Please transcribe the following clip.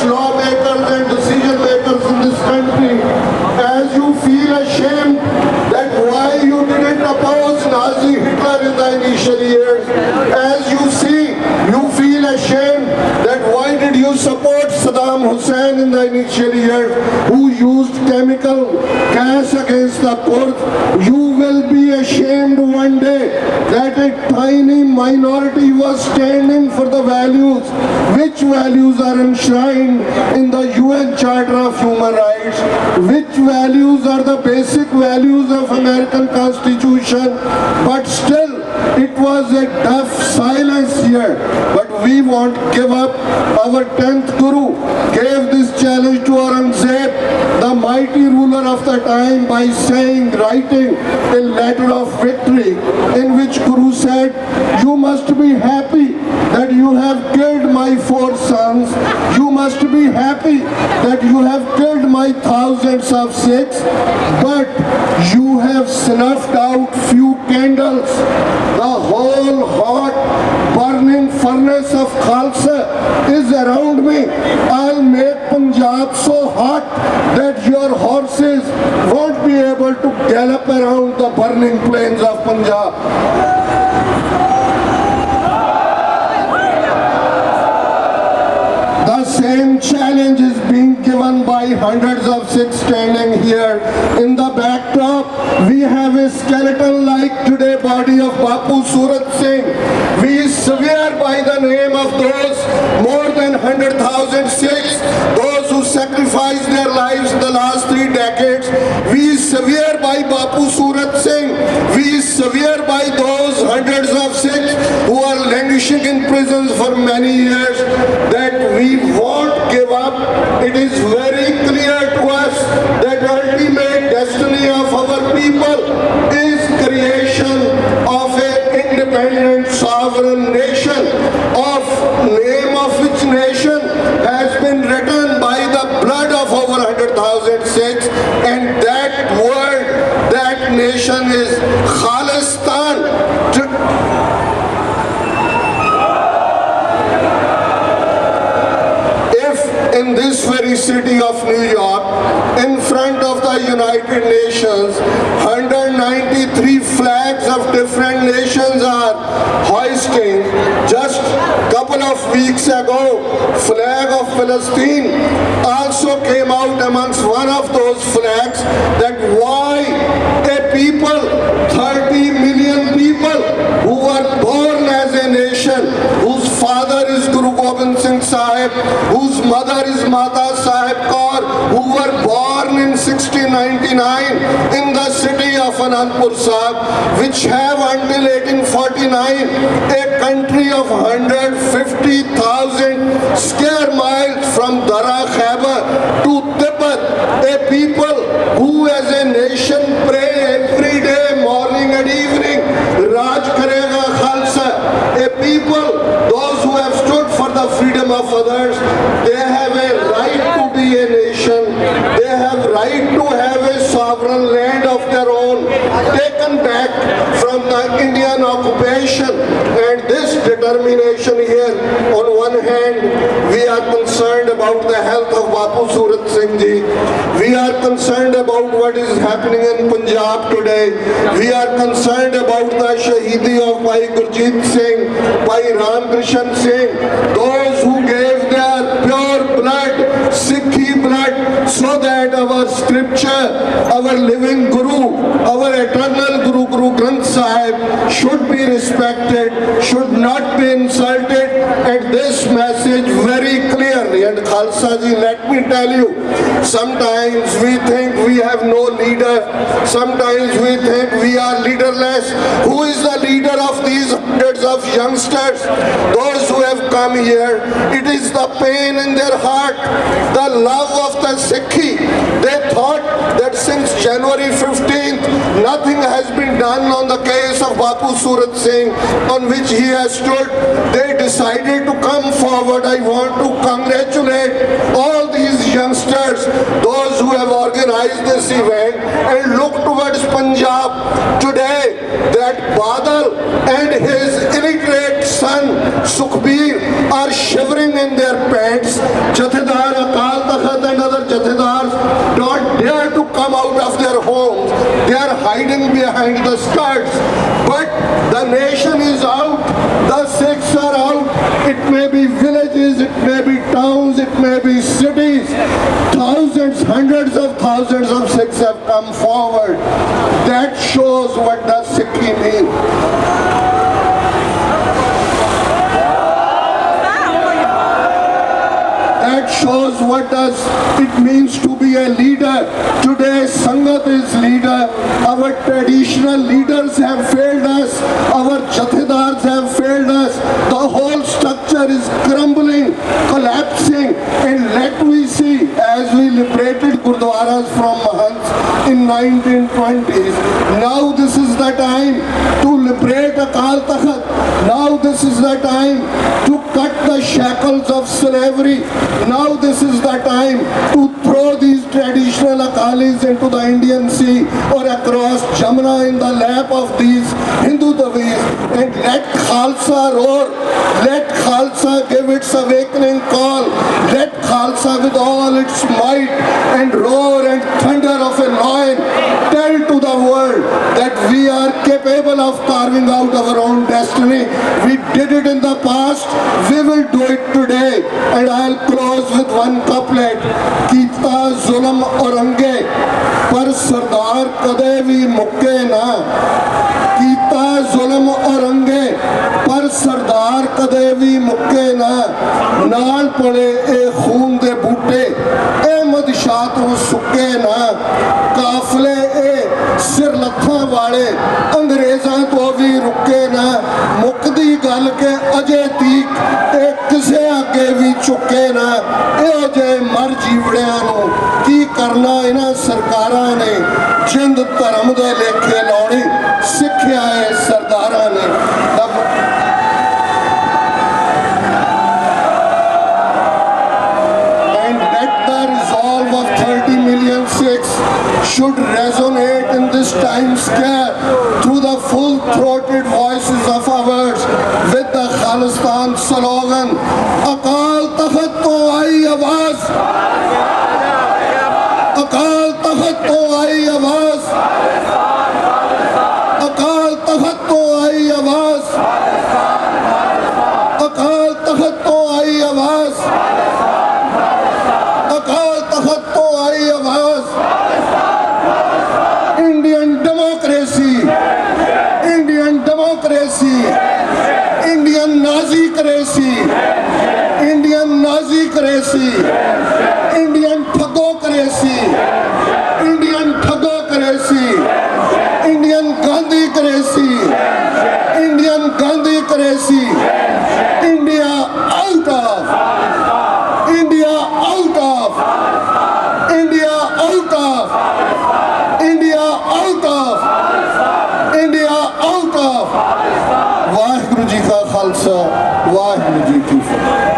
British lawmakers and decision makers in this country, as you feel ashamed that why you didn't oppose Nazi Hitler in the initial years, as you see, you feel ashamed that why did you support Saddam Hussein in the initial years, who used chemical gas against the Kurds. You will be ashamed one day that a tiny minority was standing for the values, which values are enshrined in the UN Charter of Human Rights, which values are the basic values of American Constitution, but still it was a deaf silence here. But we won't give up. Our 10th Guru gave this challenge to Aurangzeb, the mighty ruler of the time, by saying, writing a letter of victory in which Guru said, you must be happy that you have killed my 4 sons. You must be happy that you have killed my thousands of Sikhs, but you have snuffed out few candles. The whole hot burning furnace of Khalsa is around me. I'll make Punjab so hot that your horses won't be able to gallop around the burning plains of Punjab. The same challenge is being given by hundreds of Sikhs standing here. In the backdrop, we have a skeleton-like today body of Bapu Surat Singh. We swear by the name of those more than 100,000 Sikhs, those who sacrificed their lives in the last 3 decades. We swear by Bapu Surat Singh. We swear by those hundreds of Sikhs who are languishing in prisons for many years that we won't give up. It is very clear to us that ultimate destiny of our people is creation of an independent sovereign nation, of name of which nation has been written by the blood of over 100,000 Sikhs, and that word, that nation is Khalistan. In this very city of New York, in front of the United Nations, 193 flags of different nations are hoisting. Just a couple of weeks ago, flag of Palestine also came out amongst one of those flags. That why a people, 30 million people who were born as a nation, whose father is Guru Gobind Singh Sahib, whose mother is Mata Sahib Kaur, who were born in 1699 in the city of Anandpur Sahib, which have until 1849 a country of 150,000 square miles from Dara Khyber to Tibet, a people who as a nation pray every day, morning and evening, Raj Karega Khalsa, a people, those who have stood for the freedom of others, they have a right to be a nation, they have right to have a sovereign land of their own, taken back from the Indian occupation. And this determination here, on one hand, we are concerned about the health of Bapu Surat Singh Ji. We are concerned about what is happening in Punjab today. We are concerned about the Shahidi of Bhai Gurjeet Singh, Bhai Ram Krishan Singh, those who gave their pure blood, Sikhi blood, so that our scripture, our living Guru, our eternal Guru, Guru Granth Sahib should be respected, should not be insulted. And this message very clearly, and Khalsa Ji, let me tell you, sometimes we think we have no leader, sometimes we think we are leaderless. Who is the leader of these hundreds of youngsters, those who have come here? It is the pain in their heart, the love of the Sikhi. They thought that since January 15th, nothing has been done on the case of Bapu Surat Singh, on which he has stood. They decided to come forward. I want to congratulate all these youngsters, those who have organized this event, and look towards Punjab today, that Badal and his illiterate son Sukhbir, are shivering in their pants. Jathedar Akal Takht and other Jathedars don't dare to come out of their homes. They are hiding behind the skirts. But the nation is out. The Sikhs are out. It may be villages, it may be towns, it may be cities. Thousands, hundreds of thousands of Sikhs have come forward. That shows what does Sikhi mean. That shows what does it means to be a leader. Today Sangat is leader. Our traditional leaders have failed us. Our Jathedars have failed us. The whole structure is crumbling, collapsing, and let we see as we liberated Gurdwaras from Mahants in 1920s. Now this is the time to liberate Akal Takht. Now this is the time to cut the shackles of slavery. Now this is the time to throw these traditional Akalis into the Indian Sea or across Jamuna in the lap of these Hindu Davis, and let Khalsa roar. Let Khalsa give its awakening call. Let Khalsa with all its might and roar and thunder of a lion tell to the world that we are capable of carving out our own destiny. We did it in the past, we will do it today. And I'll close with one couplet. Kita zulm aurange par sardar kade bhi mukke na. Kita zulm aurange par sardar kade bhi mukke na. Naal pade e khoon de boote ahmad shah to sukke na. काफले ए सिर लत्थां वाले अंग्रेज़ां तो भी रुके ना. मुकदी गल के अजे तीक ए किसे अगे भी चुके ना. इहो जे मर जीवड़ियां नूं की करना इन्हां सरकारां ने. जिंद धर्म दे लेखे लाउणी सिक्ख्या है सरदारां ने. Should resonate in this time scare through the full-throated voices of ours with the Khalistan slogan. Akal Takht to aayi awaaz. Akal Takht to aayi awaaz. Akal Takht to aayi awaaz. Akal Takht to aayi awaaz. Akal Takht to aayi awaaz. Indian democracy, Indian democracy, Indian Nazi-cracy, Indian Nazi-cracy, Indian Thagocracy, Indian Thagocracy, Indian Gandhi-cracy, Indian Gandhi-cracy, India out of, India out of, India out of, India out of, India out of. Waheguru ji का खालसा, वाहिगुरु जी की फतेह.